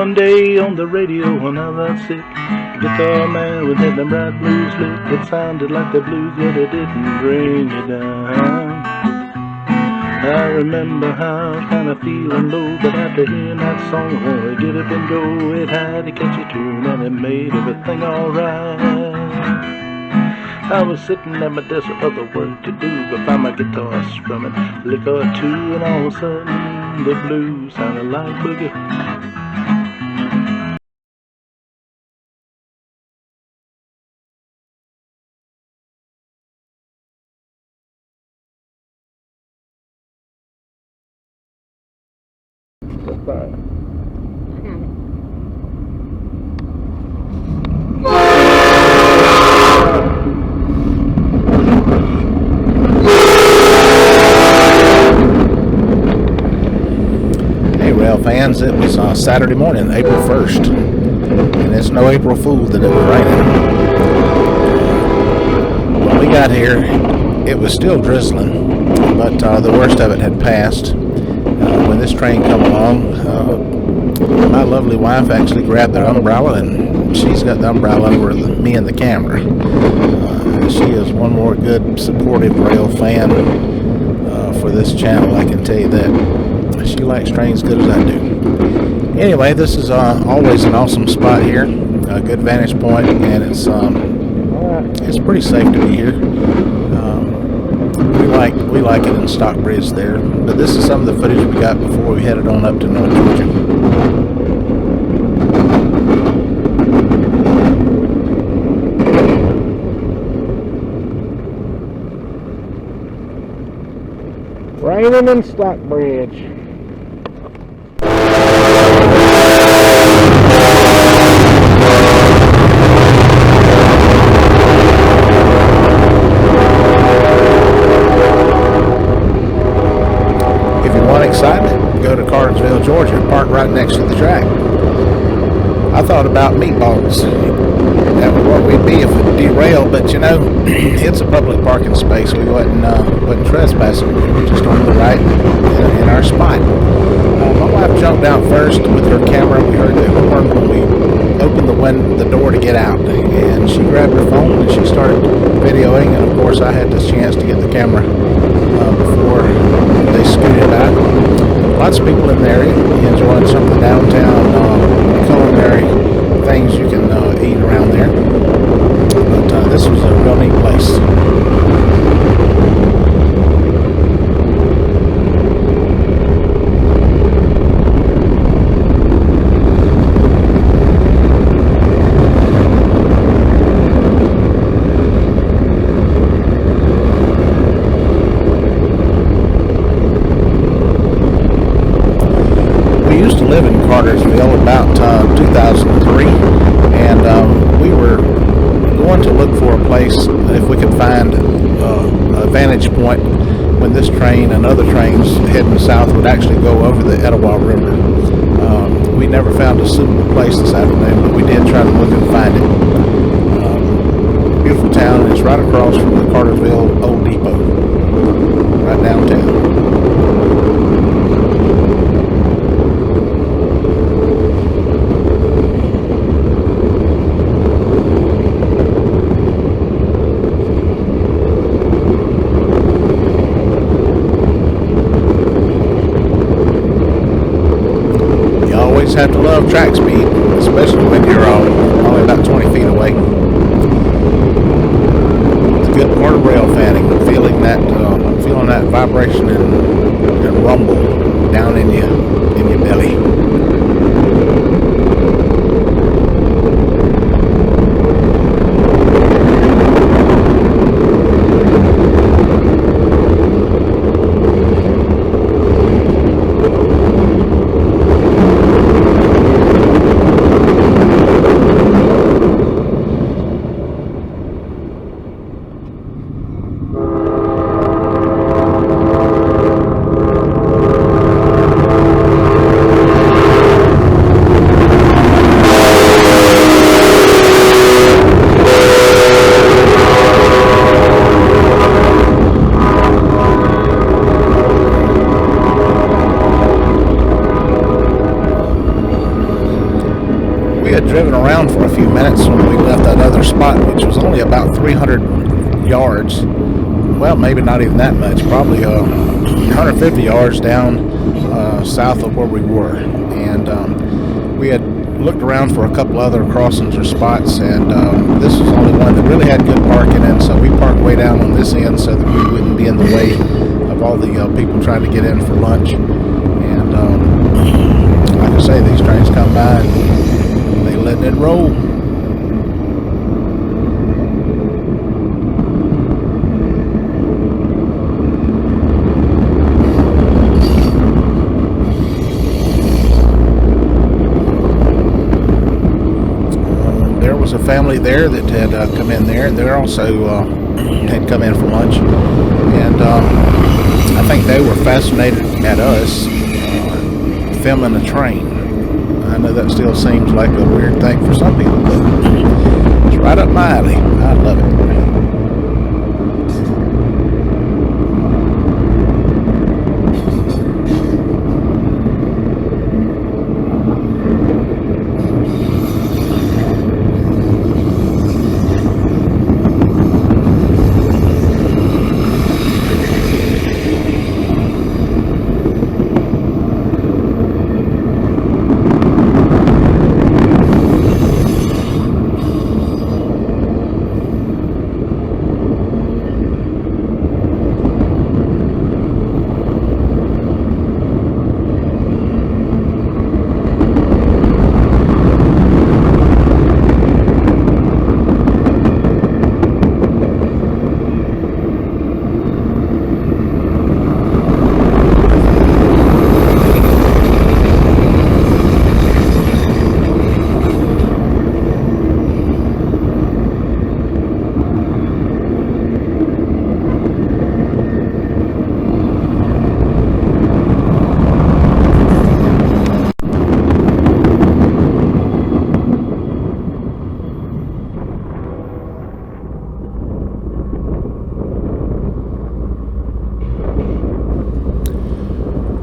one day on the radio when I was sick, guitar man would hit them right blues lick. It sounded like the blues, yet it didn't bring you down. I remember how I was kind of feeling low, but after hearing that song, I wanted to get up and go. It had a catchy tune and it made everything alright. I was sitting at my desk with other work to do, but found my guitar strumming a lick or two, and all of a sudden the blues sounded like boogie. That's fine. Fans, it was Saturday morning, April 1st, and it's no April Fool that it was raining. When we got here, it was still drizzling, but the worst of it had passed. When this train come along, my lovely wife actually grabbed her umbrella, and she's got the umbrella over me and the camera. She is one more good, supportive rail fan for this channel, I can tell you that. She likes trains as good as I do. Anyway, this is always an awesome spot here, a good vantage point, and it's pretty safe to be here. We like it in Stockbridge there, but this is some of the footage we got before we headed on up to North Georgia. Raining in Stockbridge. Excitement, go to Cartersville, Georgia, park right next to the track. I thought about meatballs. That was what we'd be if it derailed, but you know, it's a public parking space. We wasn't trespassing. We were just on the right in our spot. My wife jumped out first with her camera. We heard the horn when we opened the door to get out, and she grabbed her phone and she started videoing. And of course, I had this chance to get the camera before they scooted out. Lots of people in the area enjoying some of the downtown culinary things you can eat around there. But this was a real neat place. Live in Cartersville about 2003, and we were going to look for a place if we could find a vantage point when this train and other trains heading south would actually go over the Etowah River. We never found a suitable place this afternoon, but we did try to look and find it. Beautiful town, and it's right across from the Cartersville Old Depot, right downtown. Have to love track speed, especially when you're only about 20 feet away. It's a good part of rail fanning, feeling that vibration and rumble down in your belly. when we left that other spot, which was only about 300 yards. Well, maybe not even that much, probably 150 yards down south of where we were. And we had looked around for a couple other crossings or spots, and this was the only one that really had good parking, and so we parked way down on this end so that we wouldn't be in the way of all the people trying to get in for lunch. And like I say, these trains come by and they letting it roll. A family there that had come in there, and they're also had come in for lunch, and I think they were fascinated at us filming a train. I know that still seems like a weird thing for some people, but it's right up my alley. I love it.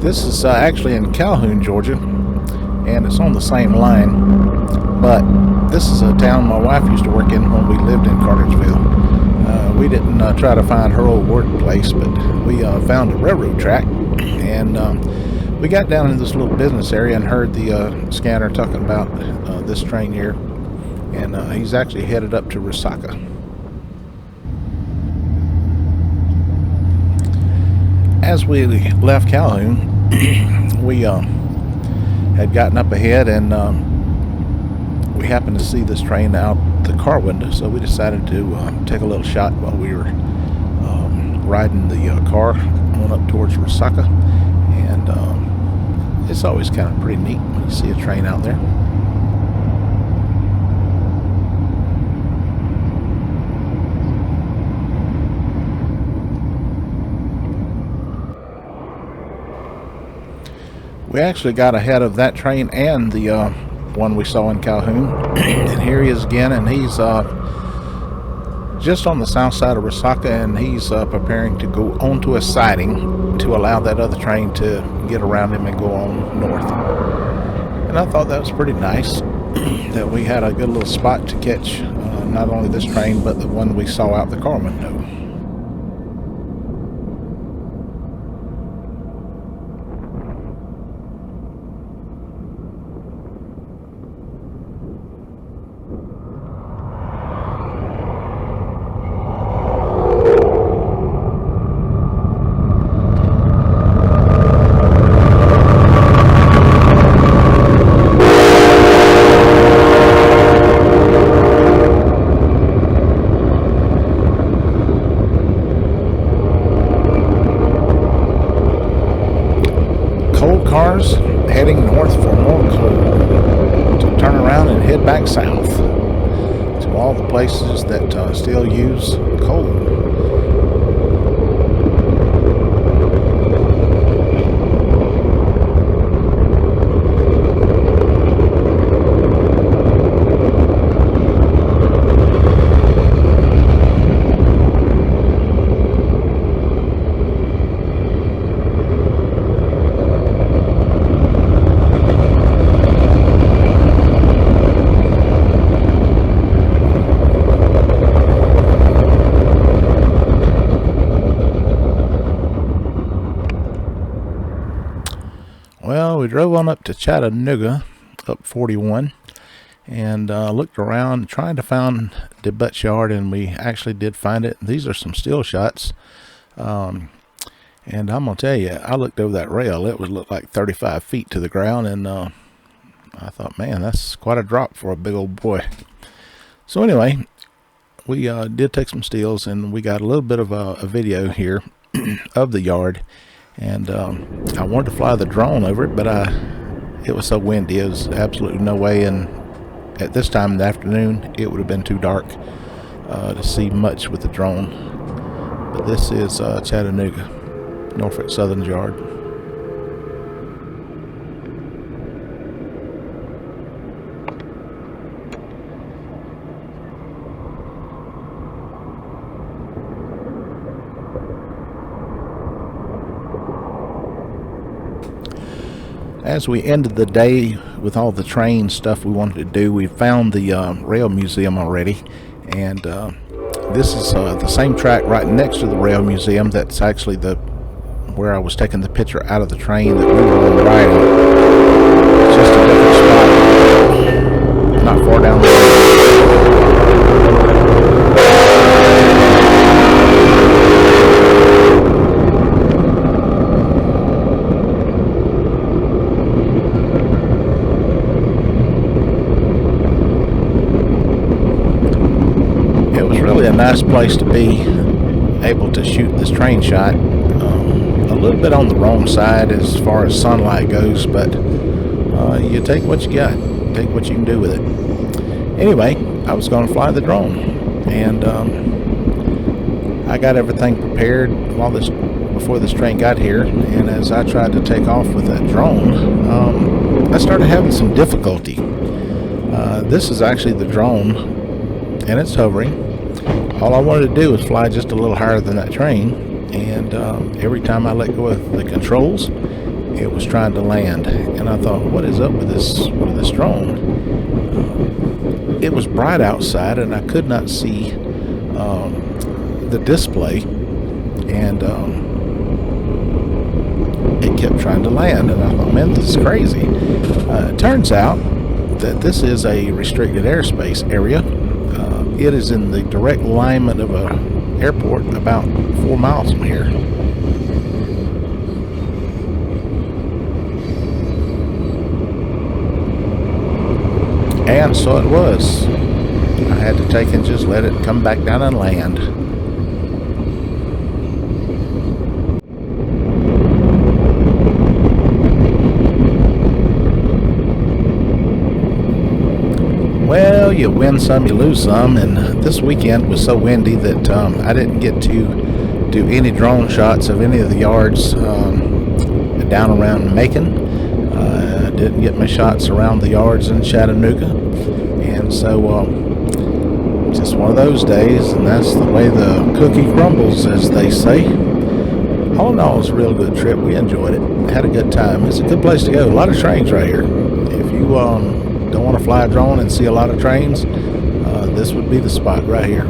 This is actually in Calhoun, Georgia, and it's on the same line, but this is a town my wife used to work in when we lived in Cartersville. We didn't try to find her old workplace, but we found a railroad track, and we got down in this little business area and heard the scanner talking about this train here, and he's actually headed up to Resaca. As we left Calhoun, we had gotten up ahead, and we happened to see this train out the car window, so we decided to take a little shot while we were riding the car on up towards Resaca. And it's always kind of pretty neat when you see a train out there. We actually got ahead of that train and the one we saw in Calhoun. And here he is again, and he's just on the south side of Resaca, and he's preparing to go onto a siding to allow that other train to get around him and go on north. And I thought that was pretty nice that we had a good little spot to catch not only this train but the one we saw out the car window. Cars heading north for more coal to turn around and head back south to all the places that still use coal. we drove on up to Chattanooga, up 41, and looked around trying to find the Butts yard, and we actually did find it. These are some still shots. And I'm going to tell you, I looked over that rail. It would look like 35 feet to the ground, and I thought, man, that's quite a drop for a big old boy. So anyway, we did take some stills, and we got a little bit of a video here of the yard. And I wanted to fly the drone over it, but it was so windy. It was absolutely no way, and at this time in the afternoon, it would have been too dark to see much with the drone. But this is Chattanooga, Norfolk Southern's yard. As we ended the day with all the train stuff we wanted to do, we found the rail museum already, and this is the same track right next to the rail museum. That's actually where I was taking the picture out of the train that we were on riding. It's just a different spot, not far down the road. A nice place to be able to shoot this train shot. A little bit on the wrong side as far as sunlight goes, but you take what you got, take what you can do with it. Anyway, I was going to fly the drone, and I got everything prepared before this train got here, and as I tried to take off with that drone, I started having some difficulty. This is actually the drone, and it's hovering. All I wanted to do was fly just a little higher than that train, and every time I let go of the controls, it was trying to land. And I thought, what is up with this drone? It was bright outside, and I could not see the display, and it kept trying to land. And I thought, man, this is crazy. It turns out that this is a restricted airspace area. It is in the direct alignment of an airport about 4 miles from here. And so it was. I had to take and just let it come back down and land. Well, you win some, you lose some, and this weekend was so windy that I didn't get to do any drone shots of any of the yards down around Macon. I didn't get my shots around the yards in Chattanooga, and so just one of those days, and that's the way the cookie crumbles, as they say. All in all, it was a real good trip. We enjoyed it, had a good time. It's a good place to go. A lot of trains right here. If you don't want to fly a drone and see a lot of trains, this would be the spot right here.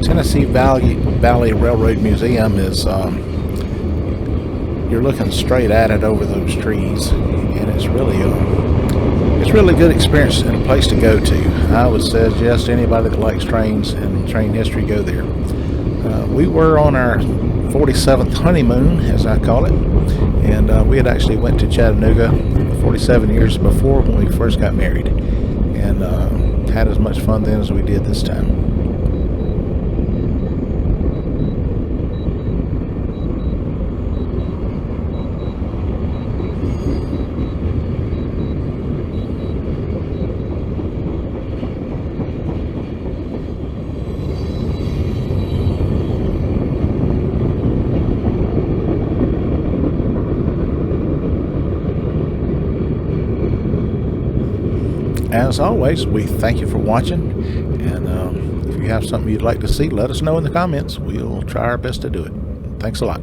Tennessee Valley Railroad Museum is, you're looking straight at it over those trees, and it's really a good experience and a place to go to. I would suggest anybody that likes trains and train history go there. We were on our 47th honeymoon, as I call it, and we had actually went to Chattanooga 47 years before when we first got married, and had as much fun then as we did this time. as always, we thank you for watching, and if you have something you'd like to see, let us know in the comments. We'll try our best to do it. Thanks a lot.